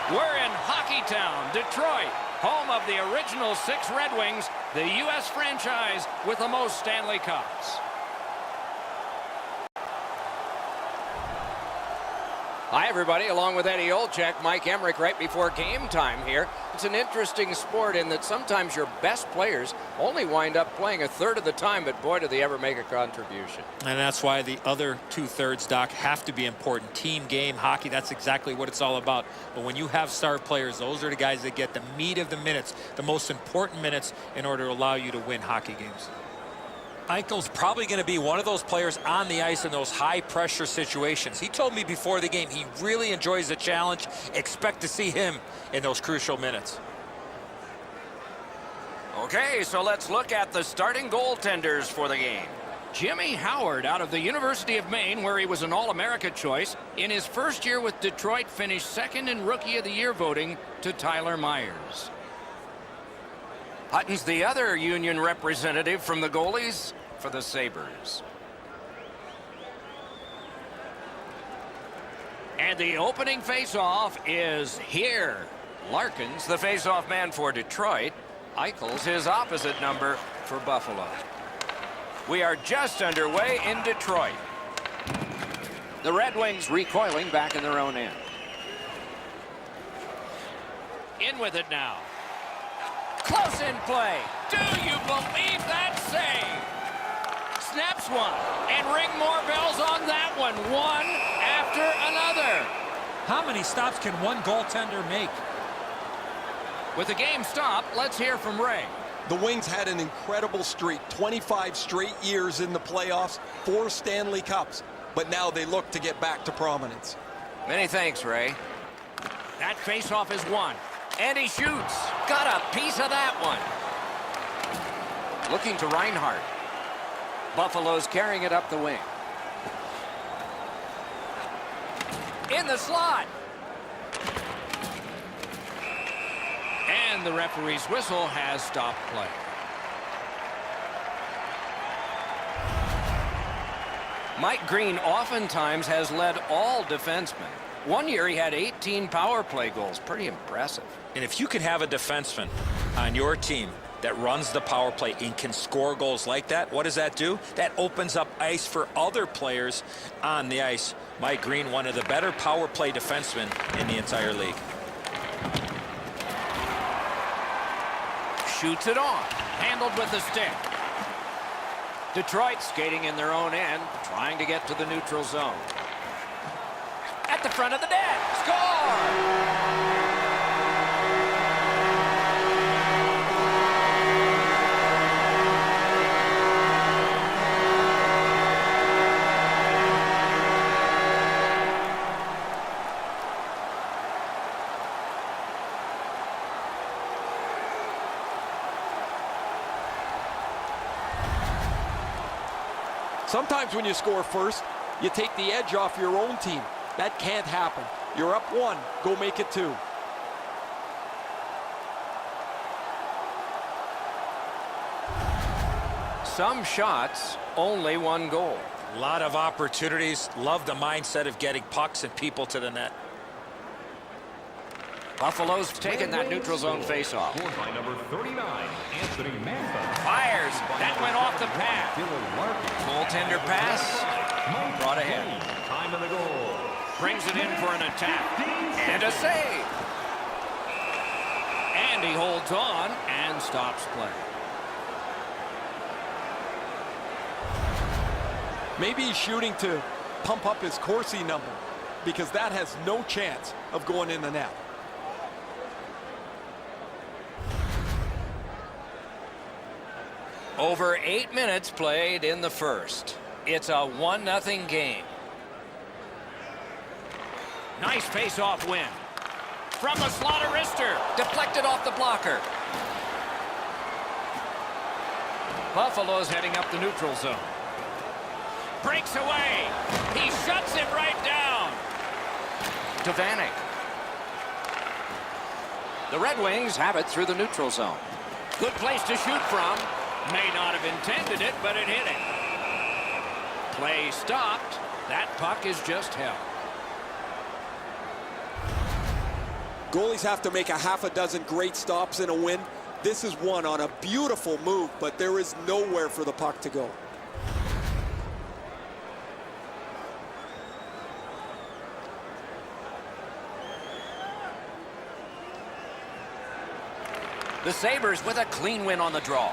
We're in Hockey Town, Detroit, home of the original 6 Red Wings, the U.S. franchise with the most Stanley Cups. Hi, everybody. Along with Eddie Olczyk, Mike Emmerich right before game time here. It's an interesting sport in that sometimes your best players only wind up playing a third of the time, but boy, do they ever make a contribution. And that's why the other 2/3, Doc, have to be important. Team game, hockey, that's exactly what it's all about. But when you have star players, those are the guys that get the meat of the minutes, the most important minutes in order to allow you to win hockey games. Eichel's probably going to be one of those players on the ice in those high-pressure situations. He told me before the game he really enjoys the challenge. Expect to see him in those crucial minutes. Okay, so let's look at the starting goaltenders for the game. Jimmy Howard out of the University of Maine, where he was an All-America choice. In his first year with Detroit, finished second in Rookie of the Year voting to Tyler Myers. Hutton's the other Union representative from the goalies for the Sabres. And the opening face-off is here. Larkin's the face-off man for Detroit. Eichel's his opposite number for Buffalo. We are just underway in Detroit. The Red Wings recoiling back in their own end. In with it now. Close in play. Do you believe that save? Snaps one. And ring more bells on that one. One after another. How many stops can one goaltender make? With the game stopped, let's hear from Ray. The Wings had an incredible streak, 25 straight years in the playoffs, 4 Stanley Cups. But now they look to get back to prominence. Many thanks, Ray. That faceoff is won. And he shoots. Got a piece of that one. Looking to Reinhart. Buffalo's carrying it up the wing. In the slot. And the referee's whistle has stopped play. Mike Green oftentimes has led all defensemen. One year he had 18 power play goals. Pretty impressive. And if you can have a defenseman on your team that runs the power play and can score goals like that, what does that do? That opens up ice for other players on the ice. Mike Green, one of the better power play defensemen in the entire league. Shoots it on. Handled with the stick. Detroit skating in their own end, trying to get to the neutral zone. At the front of the net. Score! Sometimes when you score first, you take the edge off your own team. That can't happen. You're up 1. Go make it 2. Some shots, only 1 goal. A lot of opportunities. Love the mindset of getting pucks and people to the net. Buffalo's taken that neutral zone faceoff. By number 39, Anthony Mantha. Fires. That went off the pad. Goaltender pass. Brought ahead. Time of the goal. Brings it in for an attack. And a save. And he holds on and stops play. Maybe he's shooting to pump up his Corsi number, because that has no chance of going in the net. Over 8 minutes played in the first. It's a 1-0 game. Nice face-off win. From the slot of wrister. Deflected off the blocker. Buffalo's heading up the neutral zone. Breaks away. He shuts it right down. To Vanek. The Red Wings have it through the neutral zone. Good place to shoot from. May not have intended it, but it hit him. Play stopped. That puck is just held. Goalies have to make a half a dozen great stops in a win. This is one on a beautiful move, but there is nowhere for the puck to go. The Sabres with a clean win on the draw.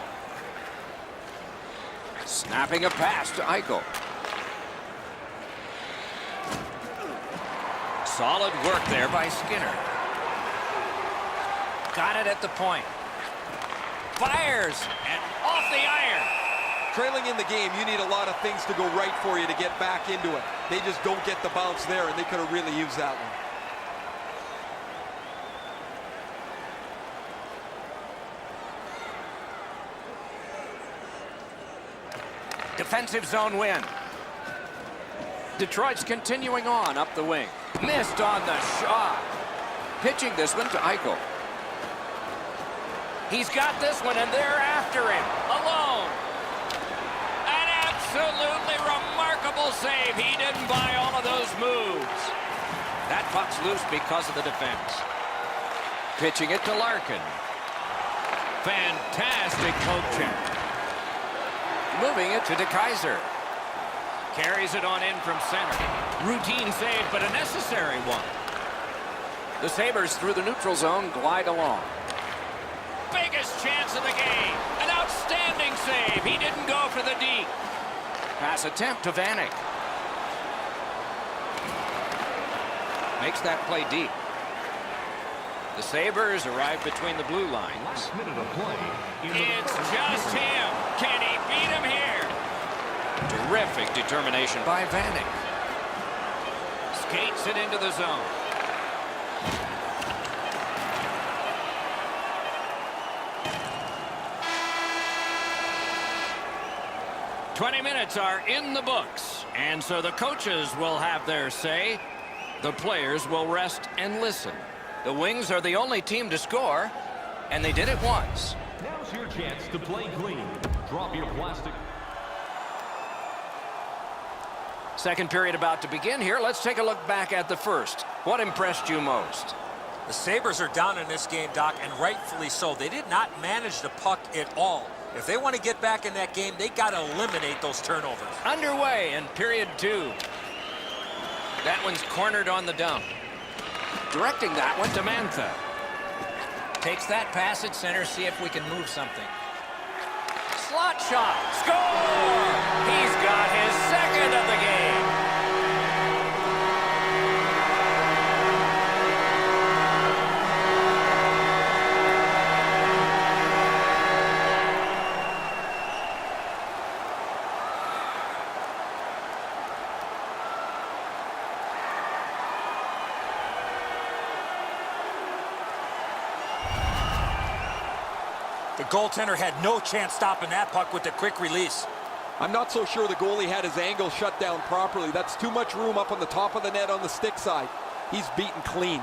Snapping a pass to Eichel. Solid work there by Skinner. Got it at the point. Fires and off the iron. Trailing in the game, you need a lot of things to go right for you to get back into it. They just don't get the bounce there, and they could have really used that one. Defensive zone win. Detroit's continuing on up the wing. Missed on the shot. Pitching this one to Eichel. He's got this one, and they're after him. Alone. An absolutely remarkable save. He didn't buy all of those moves. That puck's loose because of the defense. Pitching it to Larkin. Fantastic poke check. Moving it to DeKaiser. Carries it on in from center. Routine save, but a necessary one. The Sabres through the neutral zone glide along. Biggest chance of the game. An outstanding save. He didn't go for the deep. Pass attempt to Vanek. Makes that play deep. The Sabres arrive between the blue lines. Last minute of play. It's just him. Can he beat him here? Terrific determination by Vanek. Skates it into the zone. "20 minutes are in the books, and so the coaches will have their say. The players will rest and listen. The Wings are the only team to score, and they did it once." Now's your chance to play clean. Drop your plastic. Second period about to begin here. Let's take a look back at the first. What impressed you most? The Sabres are down in this game, Doc, and rightfully so. They did not manage the puck at all. If they want to get back in that game, they got to eliminate those turnovers. Underway in period 2. That one's cornered on the dump. Directing that one to Mantha. Takes that pass at center, see if we can move something. Slot shot. Score! He's got his second of the game. The goaltender had no chance stopping that puck with the quick release. I'm not so sure the goalie had his angle shut down properly. That's too much room up on the top of the net on the stick side. He's beaten clean.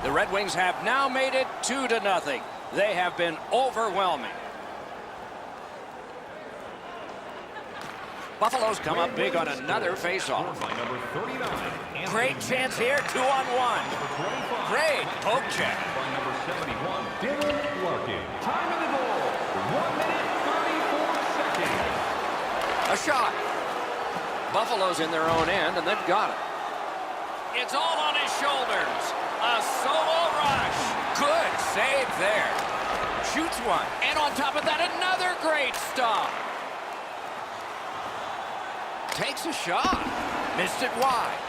The Red Wings have now made it 2-0. They have been overwhelming. Buffalo's come up big on another faceoff. By number 39. Great chance here, 2-on-1. Great poke check. By number 71, Dylan Larkin. Time in the goal. 1 minute, 34 seconds. A shot. Buffalo's in their own end, and they've got it. It's all on his shoulders. A solo rush. Good save there. Shoots one. And on top of that, another great stop. Takes a shot. Missed it wide.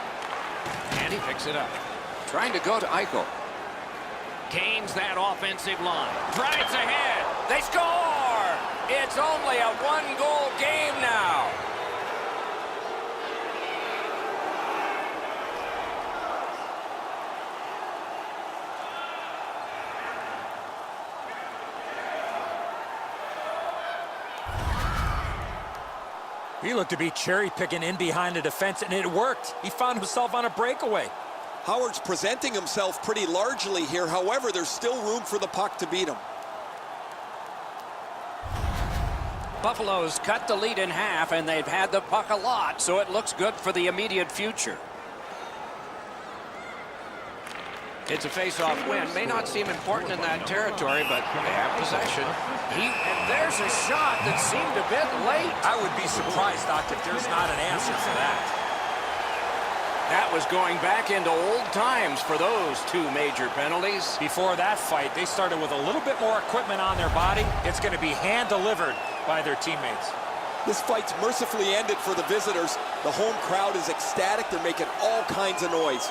And he picks it up. Trying to go to Eichel. Gains that offensive line. Drives ahead. They score! It's only a one-goal game now. He looked to be cherry-picking in behind the defense, and it worked. He found himself on a breakaway. Howard's presenting himself pretty largely here. However, there's still room for the puck to beat him. Buffalo's cut the lead in half, and they've had the puck a lot, so it looks good for the immediate future. It's a face-off win. May not seem important in that territory, but they have possession. And there's a shot that seemed a bit late. I would be surprised, Doc, if there's not an answer for that. That was going back into old times for those two major penalties. Before that fight, they started with a little bit more equipment on their body. It's going to be hand-delivered by their teammates. This fight's mercifully ended for the visitors. The home crowd is ecstatic. They're making all kinds of noise.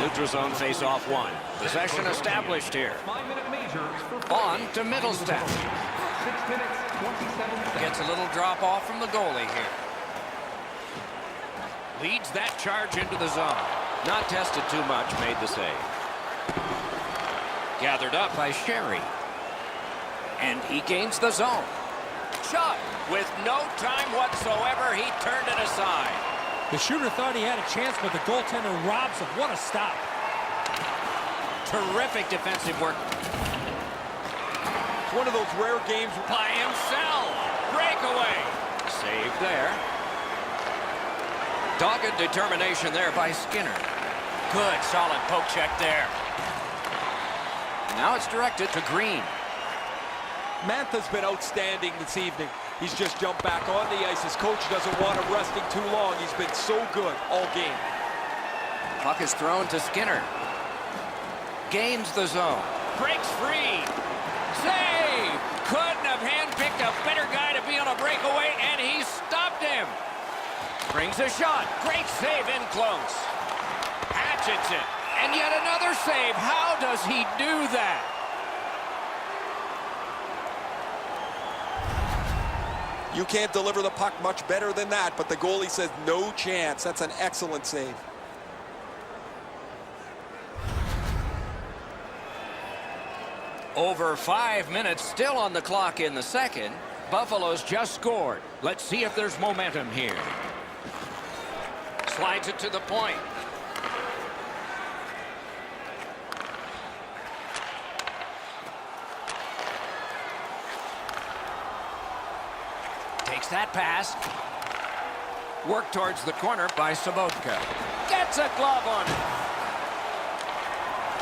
Neutral zone face-off one. Possession established here. 5-minute majors for On to Middlestat. 6 minutes, 27 seconds. Gets a little drop off from the goalie here. Leads that charge into the zone. Not tested too much, made the save. Gathered up by Sherry. And he gains the zone. Shot with no time whatsoever. He turned it aside. The shooter thought he had a chance, but the goaltender robs him. What a stop. Terrific defensive work It's one of those rare games. by himself. Breakaway. Save there. Dogged determination there by Skinner. Good, solid poke check there. Now it's directed to Green. Mantha's been outstanding this evening. He's just jumped back on the ice. His coach doesn't want him resting too long. He's been so good all game. Puck is thrown to Skinner. Gains the zone. Breaks free. Save! Couldn't have handpicked a better guy to be on a breakaway, and he stopped him. Brings a shot. Great save in close. Hatchets it. And yet another save. How does he do that? You can't deliver the puck much better than that, but the goalie says no chance. That's an excellent save. Over 5 minutes still on the clock in the second. Buffalo's just scored. Let's see if there's momentum here. Slides it to the point. Takes that pass. Work towards the corner by Sabotka. Gets a glove on it.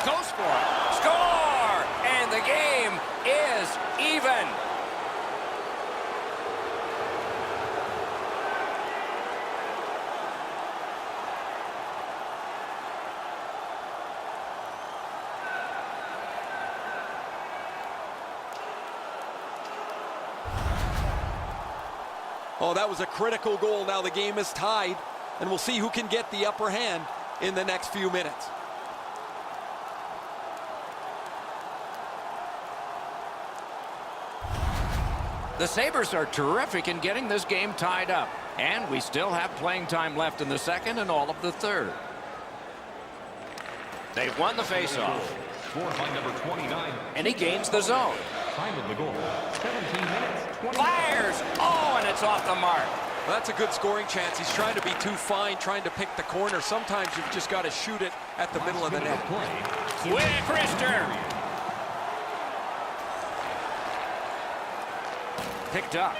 Goes for it. Score! And the game is even. Oh, that was a critical goal. Now the game is tied, and we'll see who can get the upper hand in the next few minutes. The Sabres are terrific in getting this game tied up. And we still have playing time left in the second and all of the third. They've won the faceoff. Scored by number 29. And he gains the zone. Time of the goal, 17 minutes, 20 Fires! Oh, and it's off the mark. Well, that's a good scoring chance. He's trying to be too fine, trying to pick the corner. Sometimes you've just got to shoot it at the middle of the net. play. With Krister. Picked up.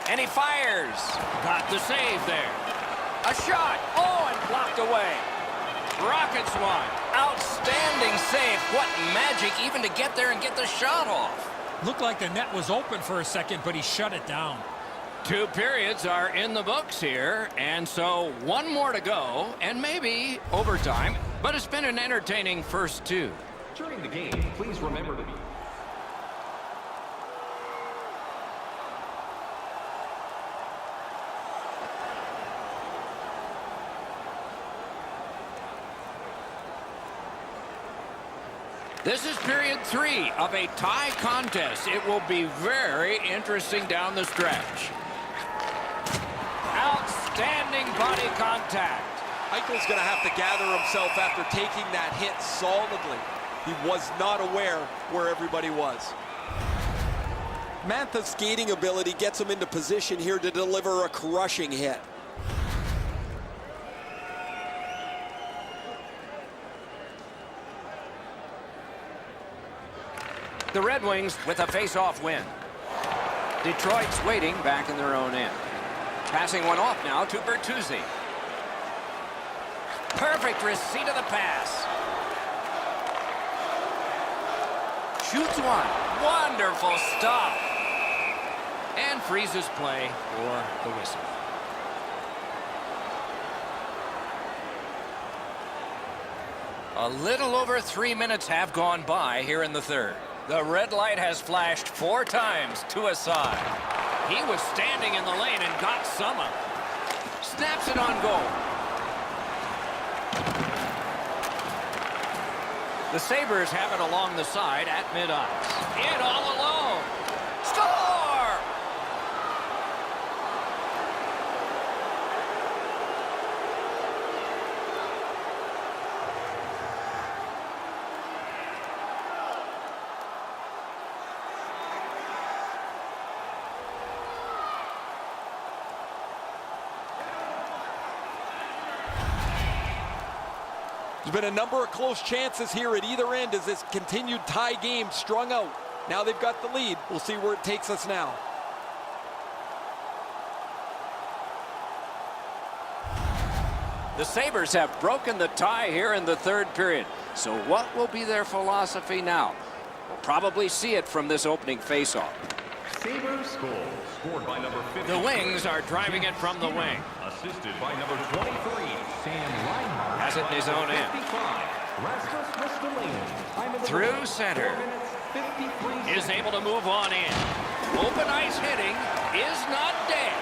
And he fires. Got the save there. A shot. Oh, and blocked away. Rockets one. Outstanding save. What magic even to get there and get the shot off. Looked like the net was open for a second, but he shut it down. 2 periods are in the books here, and so 1 more to go, and maybe overtime. But it's been an entertaining first 2. During the game, please remember to be This is period 3 of a tie contest. It will be very interesting down the stretch. Outstanding body contact. Eichel's going to have to gather himself after taking that hit solidly. He was not aware where everybody was. Mantha's skating ability gets him into position here to deliver a crushing hit. The Red Wings with a face-off win. Detroit's waiting back in their own end. Passing one off now to Bertuzzi. Perfect receipt of the pass. Shoots one. Wonderful stop. And freezes play for the whistle. A little over 3 minutes have gone by here in the third. The red light has flashed 4 times to a side. He was standing in the lane and got some of it. Snaps it on goal. The Sabres have it along the side at mid-ice. In all alone. Score! There's been a number of close chances here at either end as this continued tie game strung out. Now they've got the lead. We'll see where it takes us now. The Sabres have broken the tie here in the third period. So what will be their philosophy now? We'll probably see it from this opening faceoff. Sabres goal scored by number 50. The Wings are driving it from the wing. Assisted by number 23, Sam Reinhart. Has it in his own end. 55, Rasmus Ristolainen. Through center. 53. Is able to move on in. Open ice hitting is not dead.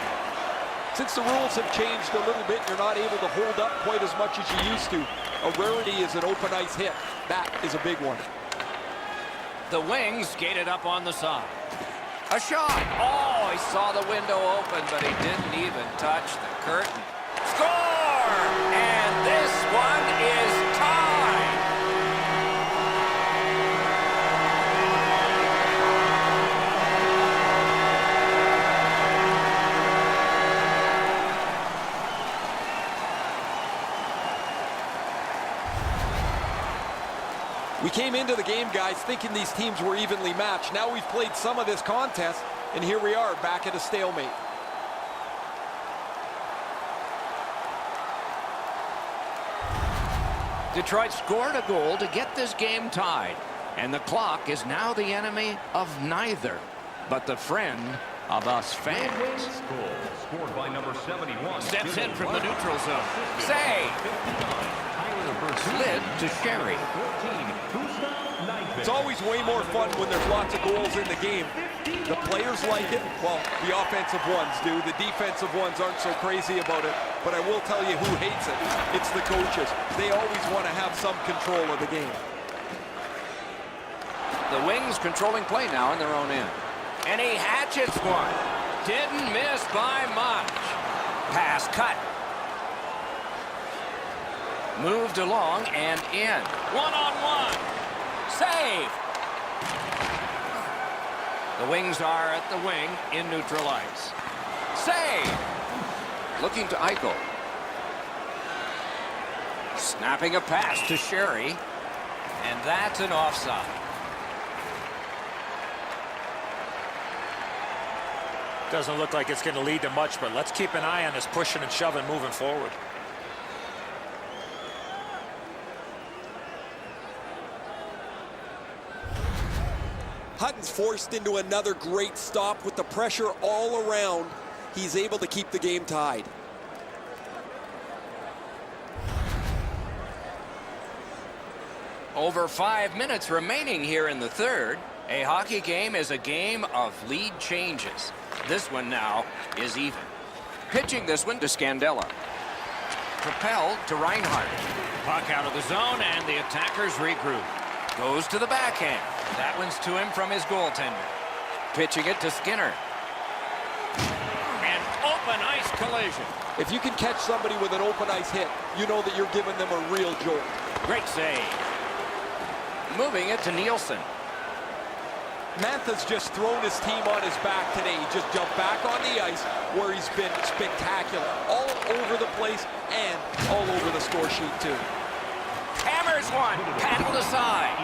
Since the rules have changed a little bit, you're not able to hold up quite as much as you used to. A rarity is an open ice hit. That is a big one. The Wings skated up on the side. A shot. Oh, he saw the window open, but he didn't even touch the curtain. Score! And this one is tied. We came into the game, guys, thinking these teams were evenly matched. Now we've played some of this contest, and here we are back at a stalemate. Detroit scored a goal to get this game tied. And the clock is now the enemy of neither, but the friend of us fans. Goal scored by number 71. Steps in from the neutral zone. Save. Slid to Sherry. It's always way more fun when there's lots of goals in the game. The players like it. Well, the offensive ones do. The defensive ones aren't so crazy about it. But I will tell you who hates it. It's the coaches. They always want to have some control of the game. The Wings controlling play now in their own end. And he hatchets one. Didn't miss by much. Pass cut. Moved along and in. One-on-one. Save. The Wings are at the wing in neutral ice. Save. Looking to Eichel. Snapping a pass to Sherry. And that's an offside. Doesn't look like it's going to lead to much, but let's keep an eye on this pushing and shoving moving forward. Hutton's forced into another great stop with the pressure all around. He's able to keep the game tied. Over 5 minutes remaining here in the third. A hockey game is a game of lead changes. This one now is even. Pitching this one to Scandella. Propelled to Reinhart. Puck out of the zone and the attackers regroup. Goes to the backhand. That one's to him from his goaltender. Pitching it to Skinner. An open ice collision. If you can catch somebody with an open ice hit, you know that you're giving them a real jolt. Great save. Moving it to Nielsen. Mantha's just thrown his team on his back today. He just jumped back on the ice where he's been spectacular. All over the place and all over the score sheet too. Hammers one. Paddled aside.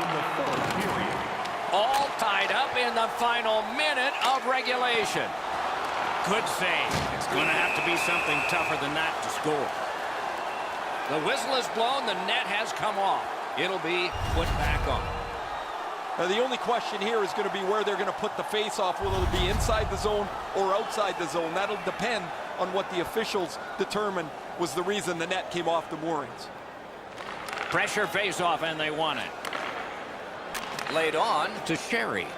All tied up in the final minute of regulation. Good save. It's going to have to be something tougher than that to score. The whistle is blown. The net has come off. It'll be put back on. Now, the only question here is going to be where they're going to put the face-off. Will it be inside the zone or outside the zone? That'll depend on what the officials determine was the reason the net came off the moorings. Pressure face-off, and they won it. Laid on to Sherry.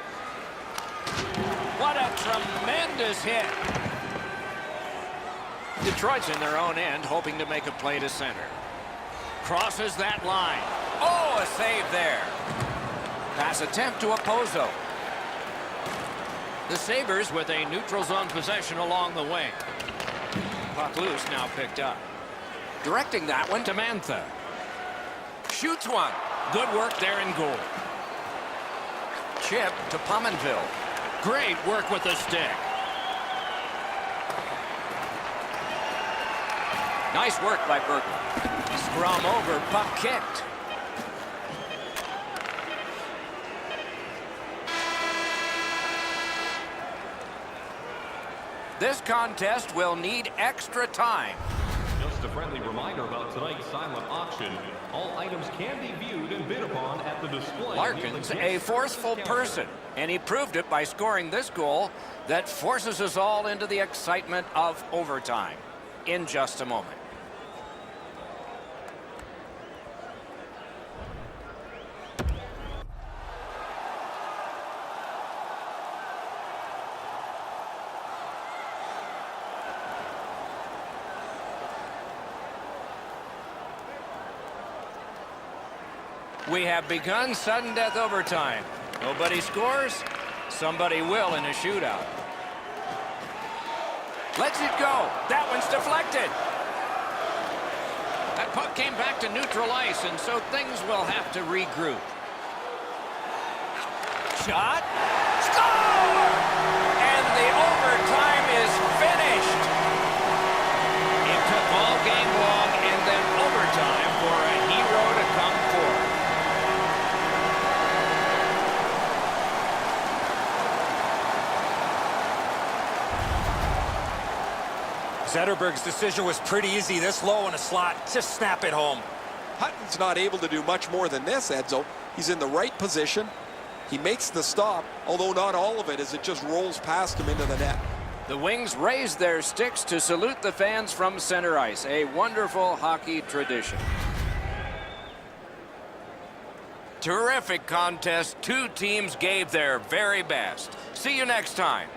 What a tremendous hit. Detroit's in their own end, hoping to make a play to center. Crosses that line. Oh, a save there. Pass attempt to Opposo. The Sabres with a neutral zone possession along the wing. Puck loose, now picked up. Directing that one to Mantha. Shoots one. Good work there in goal. Chip to Pominville. Great work with the stick. Nice work by Berglund. Scrum over, puck kicked. This contest will need extra time. Just a friendly reminder about tonight's silent auction. All items can be viewed and bid upon at the display. Larkin's a forceful person, and he proved it by scoring this goal that forces us all into the excitement of overtime. In just a moment. We have begun sudden death overtime. Nobody scores, somebody will in a shootout. Lets it go. That one's deflected. That puck came back to neutral ice, and so things will have to regroup. Shot. Score! And the overtime is finished. It took all game long and then overtime for a hero to come forth. Zetterberg's decision was pretty easy. This low in a slot, just snap it home. Hutton's not able to do much more than this, Edzo. He's in the right position. He makes the stop, although not all of it, as it just rolls past him into the net. The Wings raise their sticks to salute the fans from center ice. A wonderful hockey tradition. Terrific contest. Two teams gave their very best. See you next time.